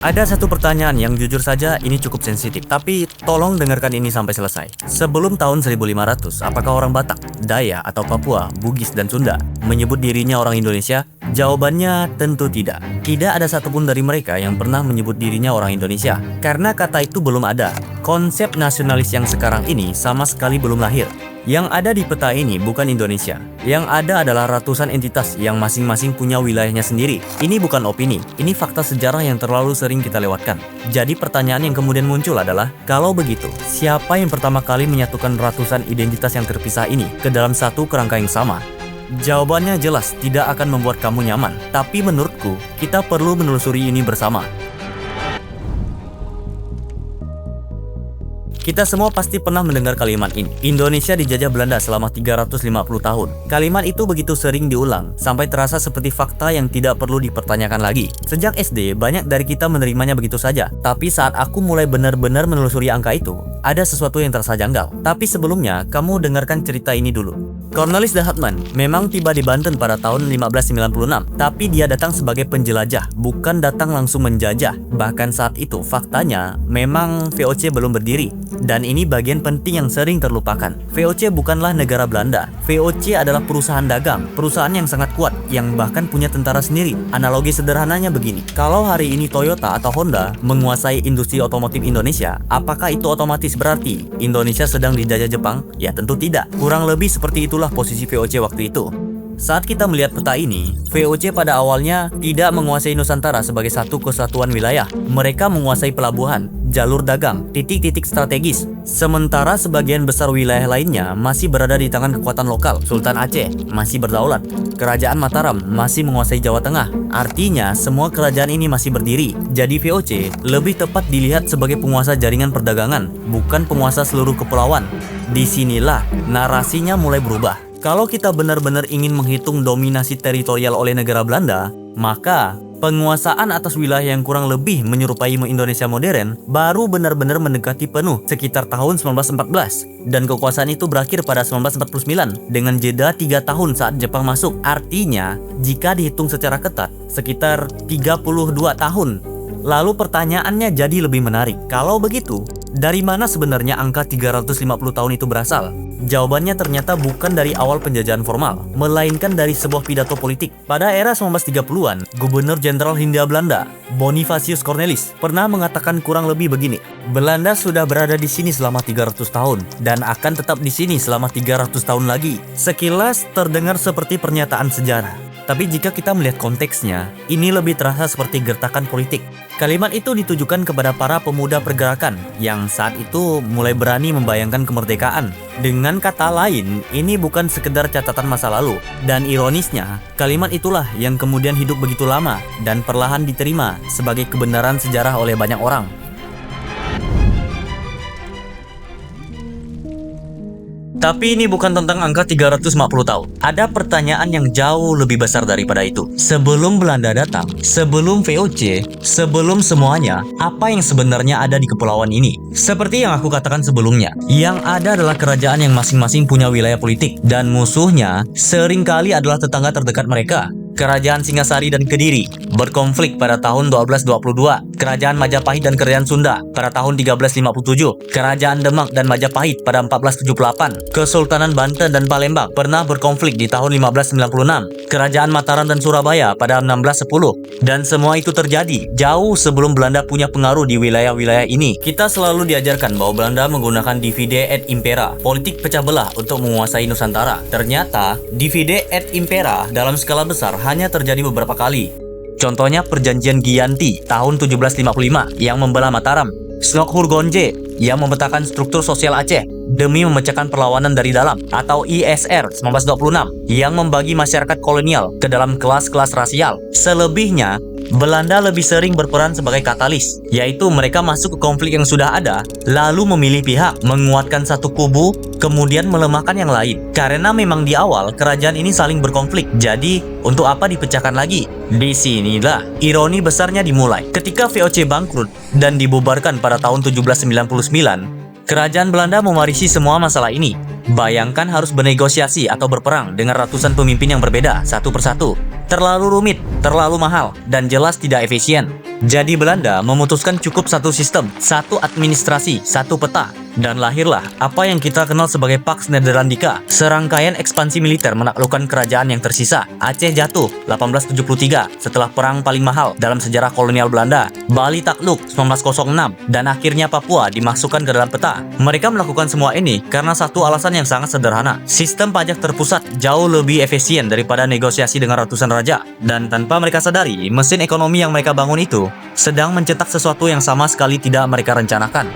Ada satu pertanyaan yang jujur saja ini cukup sensitif, tapi tolong dengarkan ini sampai selesai. Sebelum tahun 1500, apakah orang Batak, Dayak, atau Papua, Bugis, dan Sunda menyebut dirinya orang Indonesia? Jawabannya tentu tidak. Tidak ada satupun dari mereka yang pernah menyebut dirinya orang Indonesia, karena kata itu belum ada. Konsep nasionalis yang sekarang ini sama sekali belum lahir. Yang ada di peta ini bukan Indonesia. Yang ada adalah ratusan entitas yang masing-masing punya wilayahnya sendiri. Ini bukan opini, ini fakta sejarah yang terlalu sering kita lewatkan. Jadi pertanyaan yang kemudian muncul adalah, kalau begitu, siapa yang pertama kali menyatukan ratusan identitas yang terpisah ini ke dalam satu kerangka yang sama? Jawabannya jelas tidak akan membuat kamu nyaman, tapi menurutku, kita perlu menelusuri ini bersama. Kita semua pasti pernah mendengar kalimat ini. Indonesia dijajah Belanda selama 350 tahun. Kalimat itu begitu sering diulang, sampai terasa seperti fakta yang tidak perlu dipertanyakan lagi. Sejak SD, banyak dari kita menerimanya begitu saja. Tapi saat aku mulai benar-benar menelusuri angka itu, ada sesuatu yang terasa janggal. Tapi sebelumnya, kamu dengarkan cerita ini dulu. Cornelis de Houtman memang tiba di Banten pada tahun 1596, tapi dia datang sebagai penjelajah, bukan datang langsung menjajah. Bahkan saat itu, faktanya memang VOC belum berdiri. Dan ini bagian penting yang sering terlupakan. VOC bukanlah negara Belanda. VOC adalah perusahaan dagang, perusahaan yang sangat kuat, yang bahkan punya tentara sendiri. Analogi sederhananya begini, kalau hari ini Toyota atau Honda menguasai industri otomotif Indonesia, apakah itu otomatis berarti Indonesia sedang dijajah Jepang? Ya tentu tidak. Kurang lebih seperti itulah posisi VOC waktu itu. Saat kita melihat peta ini, VOC pada awalnya tidak menguasai Nusantara sebagai satu kesatuan wilayah. Mereka menguasai pelabuhan, jalur dagang, titik-titik strategis. Sementara sebagian besar wilayah lainnya masih berada di tangan kekuatan lokal. Sultan Aceh masih berdaulat. Kerajaan Mataram masih menguasai Jawa Tengah. Artinya, semua kerajaan ini masih berdiri. Jadi VOC lebih tepat dilihat sebagai penguasa jaringan perdagangan, bukan penguasa seluruh kepulauan. Disinilah narasinya mulai berubah. Kalau kita benar-benar ingin menghitung dominasi teritorial oleh negara Belanda, maka penguasaan atas wilayah yang kurang lebih menyerupai Indonesia modern baru benar-benar mendekati penuh sekitar tahun 1914. Dan kekuasaan itu berakhir pada 1949 dengan jeda 3 tahun saat Jepang masuk. Artinya, jika dihitung secara ketat, sekitar 32 tahun. Lalu pertanyaannya jadi lebih menarik. Kalau begitu, dari mana sebenarnya angka 350 tahun itu berasal? Jawabannya ternyata bukan dari awal penjajahan formal, melainkan dari sebuah pidato politik. Pada era 1930-an, Gubernur Jenderal Hindia Belanda, Bonifacius Cornelis, pernah mengatakan kurang lebih begini, Belanda sudah berada di sini selama 300 tahun, dan akan tetap di sini selama 300 tahun lagi. Sekilas terdengar seperti pernyataan sejarah. Tapi jika kita melihat konteksnya, ini lebih terasa seperti gertakan politik. Kalimat itu ditujukan kepada para pemuda pergerakan yang saat itu mulai berani membayangkan kemerdekaan. Dengan kata lain, ini bukan sekedar catatan masa lalu. Dan ironisnya, kalimat itulah yang kemudian hidup begitu lama dan perlahan diterima sebagai kebenaran sejarah oleh banyak orang. Tapi ini bukan tentang angka 350 tahun. Ada pertanyaan yang jauh lebih besar daripada itu. Sebelum Belanda datang, sebelum VOC, sebelum semuanya, apa yang sebenarnya ada di kepulauan ini? Seperti yang aku katakan sebelumnya, yang ada adalah kerajaan yang masing-masing punya wilayah politik, dan musuhnya seringkali adalah tetangga terdekat mereka. Kerajaan Singasari dan Kediri berkonflik pada tahun 1222. Kerajaan Majapahit dan Kerajaan Sunda pada tahun 1357. Kerajaan Demak dan Majapahit pada 1478. Kesultanan Banten dan Palembang pernah berkonflik di tahun 1596. Kerajaan Mataram dan Surabaya pada 1610. Dan semua itu terjadi jauh sebelum Belanda punya pengaruh di wilayah-wilayah ini. Kita selalu diajarkan bahwa Belanda menggunakan divide et impera, politik pecah belah untuk menguasai Nusantara. Ternyata, divide et impera dalam skala besar hanya terjadi beberapa kali. Contohnya perjanjian Giyanti tahun 1755 yang membelah Mataram, Snokkhurgonje yang memetakan struktur sosial Aceh demi memecahkan perlawanan dari dalam, atau ISR 1926 yang membagi masyarakat kolonial ke dalam kelas-kelas rasial. Selebihnya, Belanda lebih sering berperan sebagai katalis, yaitu mereka masuk ke konflik yang sudah ada, lalu memilih pihak, menguatkan satu kubu, kemudian melemahkan yang lain. Karena memang di awal kerajaan ini saling berkonflik, jadi untuk apa dipecahkan lagi? Disinilah ironi besarnya dimulai. Ketika VOC bangkrut dan dibubarkan pada tahun 1799, kerajaan Belanda mewarisi semua masalah ini. Bayangkan harus bernegosiasi atau berperang dengan ratusan pemimpin yang berbeda satu persatu. Terlalu rumit, terlalu mahal, dan jelas tidak efisien. Jadi Belanda memutuskan cukup satu sistem, satu administrasi, satu peta. Dan lahirlah apa yang kita kenal sebagai Pax Nederlandica, serangkaian ekspansi militer menaklukkan kerajaan yang tersisa. Aceh jatuh 1873 setelah perang paling mahal dalam sejarah kolonial Belanda. Bali takluk 1906 dan akhirnya Papua dimasukkan ke dalam peta. Mereka melakukan semua ini karena satu alasan yang sangat sederhana. Sistem pajak terpusat jauh lebih efisien daripada negosiasi dengan ratusan raja. Dan tanpa mereka sadari, mesin ekonomi yang mereka bangun itu sedang mencetak sesuatu yang sama sekali tidak mereka rencanakan.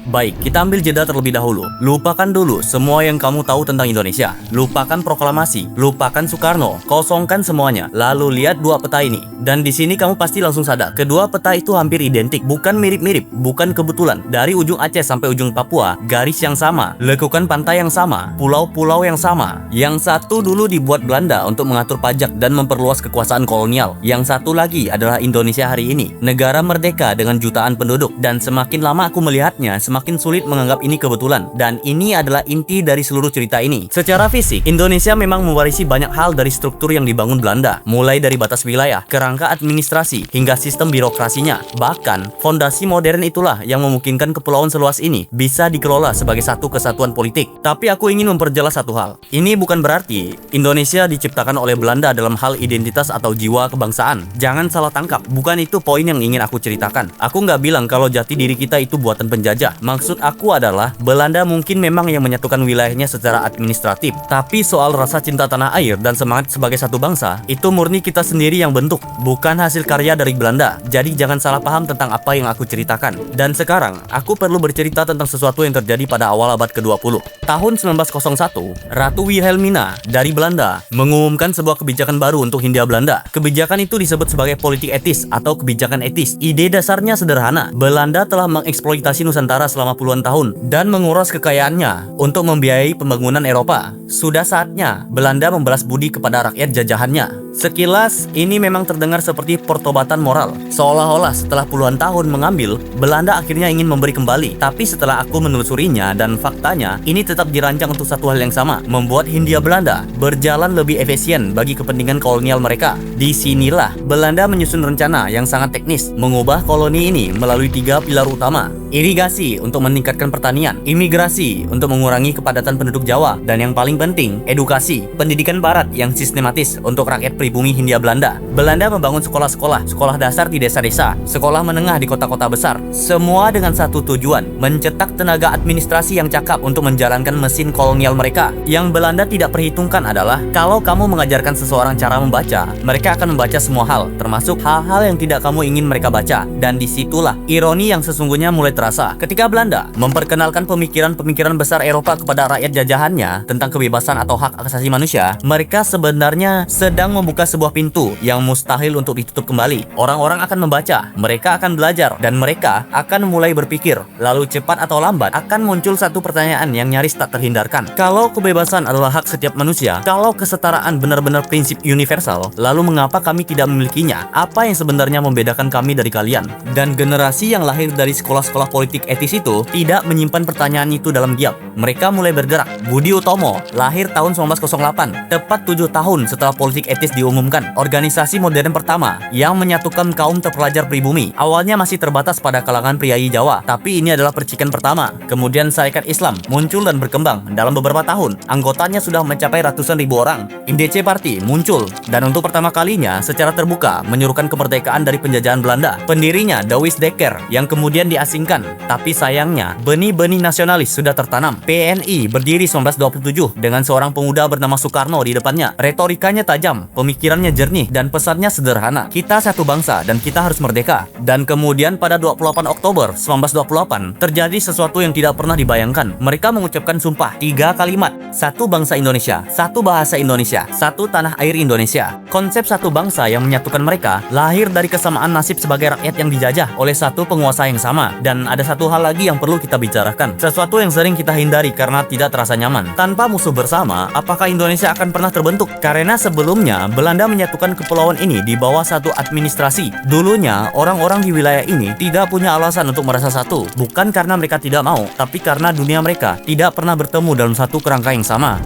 Baik, kita ambil jeda terlebih dahulu. Lupakan dulu semua yang kamu tahu tentang Indonesia. Lupakan proklamasi, lupakan Soekarno, kosongkan semuanya. Lalu lihat dua peta ini. Dan di sini kamu pasti langsung sadar, kedua peta itu hampir identik, bukan mirip-mirip, bukan kebetulan. Dari ujung Aceh sampai ujung Papua, garis yang sama, lekukan pantai yang sama, pulau-pulau yang sama. Yang satu dulu dibuat Belanda untuk mengatur pajak dan memperluas kekuasaan kolonial. Yang satu lagi adalah Indonesia hari ini, negara merdeka dengan jutaan penduduk. Dan semakin lama aku melihatnya, semakin sulit menganggap ini kebetulan. Dan ini adalah inti dari seluruh cerita ini. Secara fisik, Indonesia memang mewarisi banyak hal dari struktur yang dibangun Belanda, mulai dari batas wilayah, kerangka administrasi, hingga sistem birokrasinya. Bahkan, fondasi modern itulah yang memungkinkan kepulauan seluas ini bisa dikelola sebagai satu kesatuan politik. Tapi aku ingin memperjelas satu hal. Ini bukan berarti Indonesia diciptakan oleh Belanda dalam hal identitas atau jiwa kebangsaan. Jangan salah tangkap, bukan itu poin yang ingin aku ceritakan. Aku nggak bilang kalau jati diri kita itu buatan penjajah. Maksud aku adalah, Belanda mungkin memang yang menyatukan wilayahnya secara administratif. Tapi soal rasa cinta tanah air dan semangat sebagai satu bangsa, itu murni kita sendiri yang bentuk, bukan hasil karya dari Belanda. Jadi jangan salah paham tentang apa yang aku ceritakan. Dan sekarang, aku perlu bercerita tentang sesuatu yang terjadi pada awal abad ke-20. Tahun 1901, Ratu Wilhelmina dari Belanda mengumumkan sebuah kebijakan baru untuk Hindia Belanda. Kebijakan itu disebut sebagai politik etis atau kebijakan etis. Ide dasarnya sederhana. Belanda telah mengeksploitasi Nusantara selama puluhan tahun dan menguras kekayaannya untuk membiayai pembangunan Eropa. Sudah saatnya Belanda membalas budi kepada rakyat jajahannya. Sekilas, ini memang terdengar seperti pertobatan moral. Seolah-olah setelah puluhan tahun mengambil, Belanda akhirnya ingin memberi kembali. Tapi setelah aku menelusurinya dan faktanya, ini tetap dirancang untuk satu hal yang sama, membuat Hindia Belanda berjalan lebih efisien bagi kepentingan kolonial mereka. Disinilah Belanda menyusun rencana yang sangat teknis, mengubah koloni ini melalui 3 pilar utama. Irigasi untuk meningkatkan pertanian, imigrasi untuk mengurangi kepadatan penduduk Jawa, dan yang paling penting, edukasi, pendidikan barat yang sistematis untuk rakyat pribumi Hindia Belanda. Belanda membangun sekolah-sekolah, sekolah dasar di desa-desa, sekolah menengah di kota-kota besar. Semua dengan satu tujuan, mencetak tenaga administrasi yang cakap untuk menjalankan mesin kolonial mereka. Yang Belanda tidak perhitungkan adalah, kalau kamu mengajarkan seseorang cara membaca, mereka akan membaca semua hal, termasuk hal-hal yang tidak kamu ingin mereka baca. Dan disitulah ironi yang sesungguhnya mulai terasa. Ketika Belanda memperkenalkan pemikiran-pemikiran besar Eropa kepada rakyat jajahannya tentang kebebasan atau hak asasi manusia, mereka sebenarnya sedang membuka sebuah pintu yang mustahil untuk ditutup kembali. Orang-orang akan membaca, mereka akan belajar, dan mereka akan mulai berpikir. Lalu cepat atau lambat akan muncul satu pertanyaan yang nyaris tak terhindarkan. Kalau kebebasan adalah hak setiap manusia, kalau kesetaraan benar-benar prinsip universal, lalu mengapa kami tidak memilikinya? Apa yang sebenarnya membedakan kami dari kalian? Dan generasi yang lahir dari sekolah-sekolah politik etis itu tidak menyimpan pertanyaan itu dalam diam. Mereka mulai bergerak. Budi Utomo lahir tahun 1908, tepat 7 tahun setelah politik etis diumumkan. Organisasi modern pertama yang menyatukan kaum terpelajar pribumi. Awalnya masih terbatas pada kalangan priai Jawa, tapi ini adalah percikan pertama. Kemudian Sarekat Islam muncul dan berkembang. Dalam beberapa tahun, anggotanya sudah mencapai ratusan ribu orang. IMDC Party muncul dan untuk pertama kalinya secara terbuka menyuruhkan kemerdekaan dari penjajahan Belanda. Pendirinya Douwes Dekker yang kemudian diasingkan. Tapi sayangnya, benih-benih nasionalis sudah tertanam. PNI berdiri 1927 dengan seorang pemuda bernama Soekarno di depannya. Retorikanya tajam, pemikirannya jernih, dan pesannya sederhana. Kita satu bangsa dan kita harus merdeka. Dan kemudian pada 28 Oktober 1928, terjadi sesuatu yang tidak pernah dibayangkan. Mereka mengucapkan sumpah, 3 kalimat. Satu bangsa Indonesia, satu bahasa Indonesia, satu tanah air Indonesia. Konsep satu bangsa yang menyatukan mereka lahir dari kesamaan nasib sebagai rakyat yang dijajah oleh satu penguasa yang sama. Dan ada satu hal lagi yang perlu kita bicarakan, sesuatu yang sering kita hindari karena tidak terasa nyaman. Tanpa musuh bersama, apakah Indonesia akan pernah terbentuk? Karena sebelumnya Belanda menyatukan kepulauan ini di bawah satu administrasi. Dulunya orang-orang di wilayah ini tidak punya alasan untuk merasa satu, bukan karena mereka tidak mau, tapi karena dunia mereka tidak pernah bertemu dalam satu kerangka yang sama.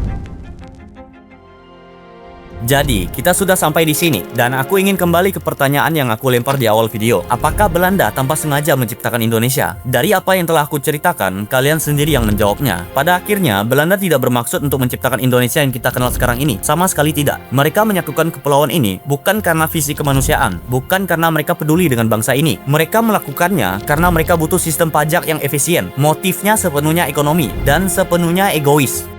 Jadi, kita sudah sampai di sini, dan aku ingin kembali ke pertanyaan yang aku lempar di awal video. Apakah Belanda tanpa sengaja menciptakan Indonesia? Dari apa yang telah aku ceritakan, kalian sendiri yang menjawabnya. Pada akhirnya, Belanda tidak bermaksud untuk menciptakan Indonesia yang kita kenal sekarang ini. Sama sekali tidak. Mereka menyatukan kepulauan ini bukan karena visi kemanusiaan, bukan karena mereka peduli dengan bangsa ini. Mereka melakukannya karena mereka butuh sistem pajak yang efisien. Motifnya sepenuhnya ekonomi dan sepenuhnya egois.